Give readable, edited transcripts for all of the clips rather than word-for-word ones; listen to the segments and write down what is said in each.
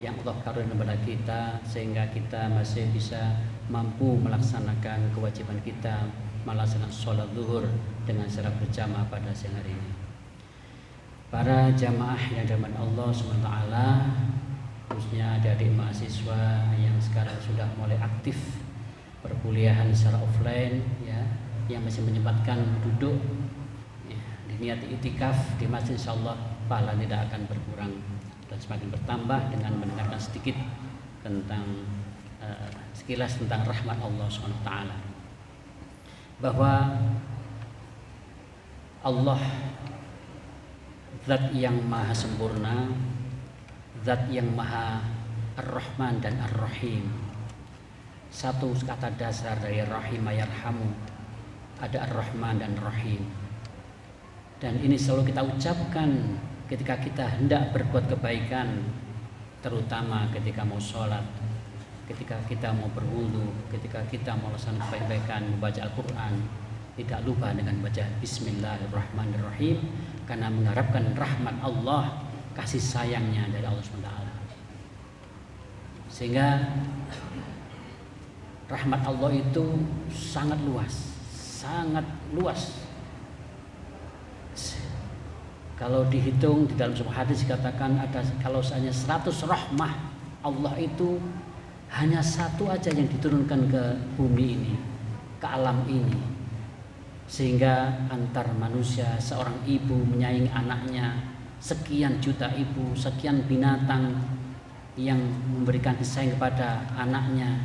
yang Allah karuniakan kepada kita, sehingga kita masih bisa mampu melaksanakan kewajiban kita melaksanakan sholat zuhur dengan secara berjamaah pada siang hari ini. Para jamaah yang dirahmati Allah SWT, khususnya dari mahasiswa yang sekarang sudah mulai aktif perkuliahan secara offline, ya, yang masih menyempatkan duduk ya, niat itikaf di masjid, insyaallah pahala tidak akan berkurang dan semakin bertambah dengan mendengarkan sedikit tentang sekilas tentang rahmat Allah SWT, bahwa Allah zat yang maha sempurna, zat yang maha Ar-Rahman dan Ar-Rahim. Satu kata dasar dari Rahim yarhamu, ada Ar-Rahman dan Rahim. Dan ini selalu kita ucapkan ketika kita hendak berbuat kebaikan, terutama ketika mau sholat, ketika kita mau berwudu, ketika kita mau melaksanakan kebaikan, membaca Al-Quran, tidak lupa dengan baca Bismillahirrahmanirrahim, karena mengharapkan rahmat Allah, kasih sayangnya dari Allah SWT. Sehingga rahmat Allah itu sangat luas, sangat luas. Kalau dihitung di dalam sebuah hadis dikatakan ada, kalau hanya 100 rahmah Allah itu hanya satu aja yang diturunkan ke bumi ini, ke alam ini, sehingga antar manusia, seorang ibu menyayangi anaknya, sekian juta ibu, sekian binatang yang memberikan kasih sayang kepada anaknya,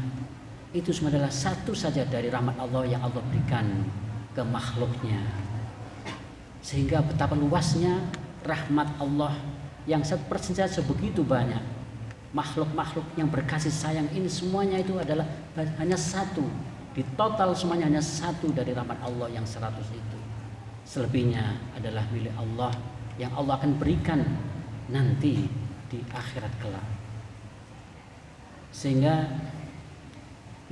itu semua adalah satu saja dari rahmat Allah yang Allah berikan ke makhluknya. Sehingga betapa luasnya rahmat Allah yang sebegitu banyak makhluk-makhluk yang berkasih sayang ini, semuanya itu adalah hanya satu, di total semuanya hanya satu dari rahmat Allah yang 100 itu. Selebihnya adalah milik Allah yang Allah akan berikan nanti di akhirat kelak. Sehingga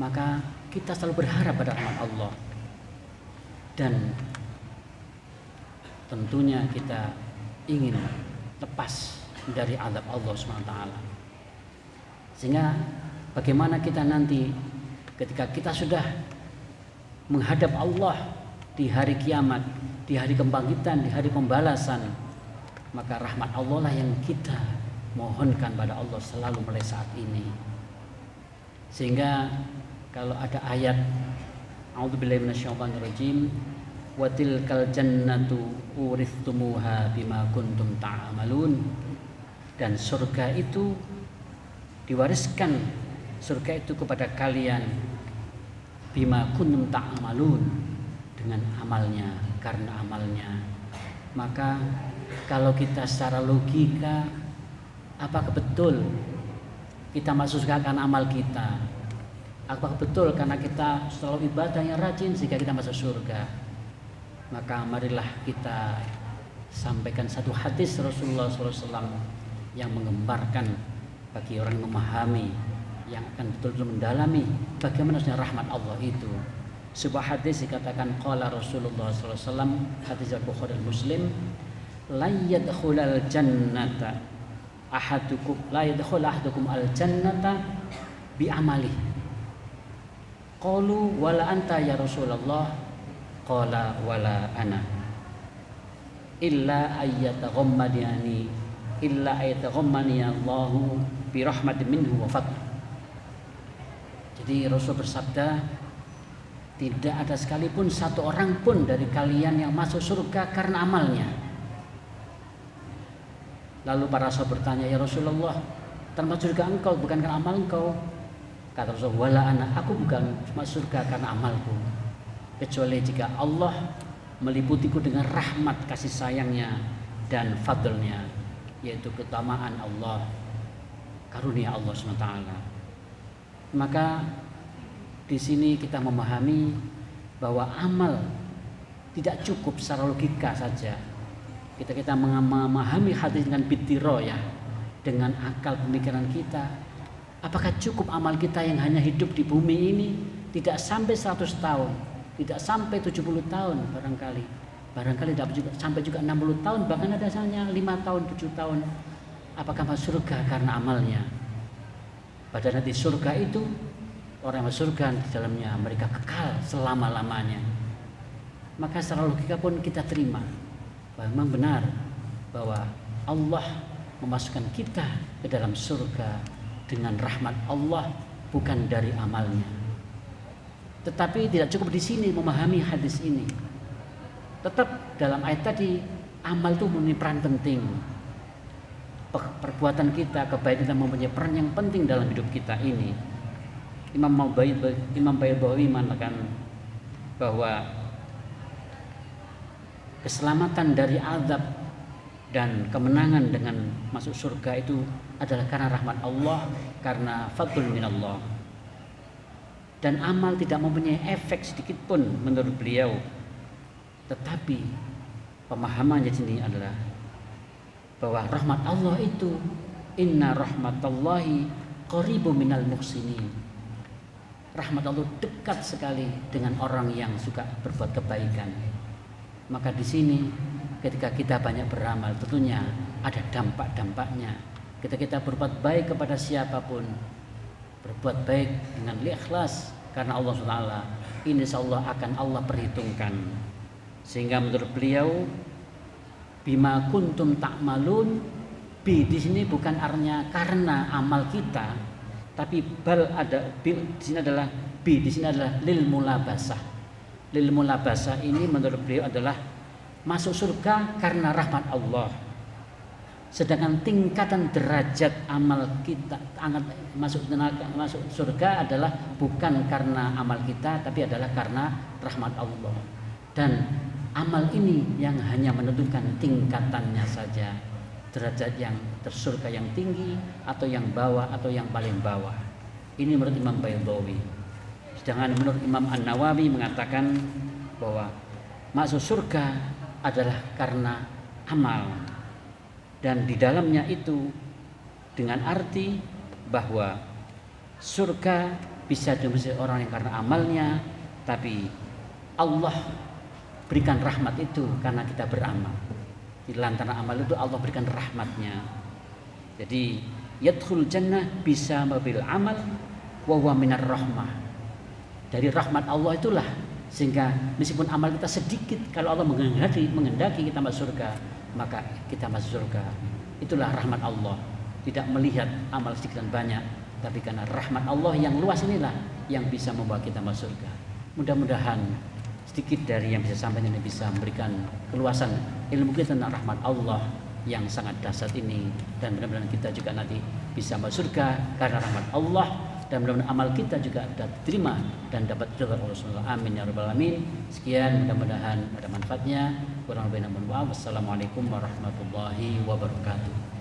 maka kita selalu berharap pada rahmat Allah, dan tentunya kita ingin lepas dari azab Allah SWT. Sehingga bagaimana kita nanti ketika kita sudah menghadap Allah di hari kiamat, di hari kebangkitan, di hari pembalasan, maka rahmat Allah lah yang kita mohonkan pada Allah selalu mulai saat ini. Sehingga kalau ada ayat A'udzubillahi minasyaitonirrajim, wa tilkal jannatu uristumuha bima kuntum ta'malun, dan surga itu diwariskan, surga itu kepada kalian bima kuntum ta'malun, dengan amalnya, karena amalnya. Maka kalau kita secara logika, apakah betul kita masuk surga karena amal kita? Apakah betul karena kita selalu ibadah yang rajin sehingga kita masuk surga? Maka marilah kita sampaikan satu hadis Rasulullah SAW yang menggambarkan bagi orang yang memahami, yang akan betul-betul mendalami bagaimana sebenarnya rahmat Allah itu. Sebuah hadis dikatakan qala Rasulullah SAW, hadis Al-Bukhari dan Muslim, la yadkhulul jannata ahadukum, la yadkhul ahadukum al-jannata bi amali. Qalu wala anta ya Rasulullah, qala wala ana illa ayyataghammadani Allahu bi rahmatin minhu wa fadl. Jadi Rasul bersabda, tidak ada sekalipun satu orang pun dari kalian yang masuk surga karena amalnya. Lalu para sahabat bertanya, ya Rasulullah, termasuk surga engkau bukan karena amal engkau? Kata Rasul, wala ana, aku bukan masuk surga karena amalku, kecuali jika Allah meliputiku dengan rahmat kasih sayangnya dan fadlnya, yaitu keutamaan Allah, karunia Allah SWT. Maka di sini kita memahami bahwa amal tidak cukup secara logika saja. Kita memahami hadis dengan bitiroyah, dengan akal pemikiran kita. Apakah cukup amal kita yang hanya hidup di bumi ini, tidak sampai 100 tahun, tidak sampai 70 tahun barangkali tidak sampai juga 60 tahun, bahkan ada hanya 5 tahun, 7 tahun. Apakah masuk surga karena amalnya? Pada nanti surga itu, orang yang masuk surga di dalamnya mereka kekal selama-lamanya. Maka secara logika pun kita terima bahwa memang benar bahwa Allah memasukkan kita ke dalam surga dengan rahmat Allah, bukan dari amalnya. Tetapi tidak cukup di sini memahami hadis ini. Tetap dalam ayat tadi, amal itu mempunyai peran penting. Perbuatan kita, kebaikan kita mempunyai peran yang penting dalam hidup kita ini. Imam Baydawi mengatakan bahwa keselamatan dari azab dan kemenangan dengan masuk surga itu adalah karena rahmat Allah, karena fadl minallah. Dan amal tidak mempunyai efek sedikit pun menurut beliau. Tetapi pemahamannya sini adalah bahwa rahmat Allah itu inna rahmatallahi qaribu minal muhsinin. Rahmat Allah dekat sekali dengan orang yang suka berbuat kebaikan. Maka di sini ketika kita banyak beramal tentunya ada dampak-dampaknya. Ketika kita berbuat baik kepada siapapun, berbuat baik dengan ikhlas karena Allah SWT, insyaallah akan Allah perhitungkan. Sehingga menurut beliau bima kuntum ta'malun, bi di sini bukan artinya karena amal kita, tapi bal ada bi di sini adalah bi di sini adalah lil mulabasah. Lil mulabasah ini menurut beliau adalah masuk surga karena rahmat Allah. Sedangkan tingkatan derajat amal kita masuk surga adalah bukan karena amal kita, tapi adalah karena rahmat Allah. Dan amal ini yang hanya menentukan tingkatannya saja, derajat yang tersurga yang tinggi atau yang bawah atau yang paling bawah. Ini menurut Imam Baydawi. Sedangkan menurut Imam An-Nawawi mengatakan bahwa masuk surga adalah karena amal, dan di dalamnya itu dengan arti bahwa surga bisa dimasuki orang yang karena amalnya, tapi Allah berikan rahmat itu karena kita beramal. Di lantaran amal itu Allah berikan rahmatnya. Jadi yadkhul jannah bisa mobil amal wa huwa minar rahmah. Dari rahmat Allah itulah, sehingga meskipun amal kita sedikit, kalau Allah menghendaki kita masuk surga, maka kita masuk surga. Itulah rahmat Allah. Tidak melihat amal sedikit dan banyak, tapi karena rahmat Allah yang luas inilah yang bisa membawa kita masuk surga. Mudah-mudahan sedikit dari yang bisa sampaikan ini bisa memberikan keluasan ilmu kita tentang rahmat Allah yang sangat dahsyat ini, dan mudah-mudahan kita juga nanti bisa masuk surga karena rahmat Allah, dan mudah-mudahan amal kita juga dapat diterima dan dapat ridha Rasulullah. Amin ya rabbal alamin. Sekian, mudah-mudahan ada manfaatnya. Kurang lebih mohon maaf. Wassalamualaikum warahmatullahi wabarakatuh.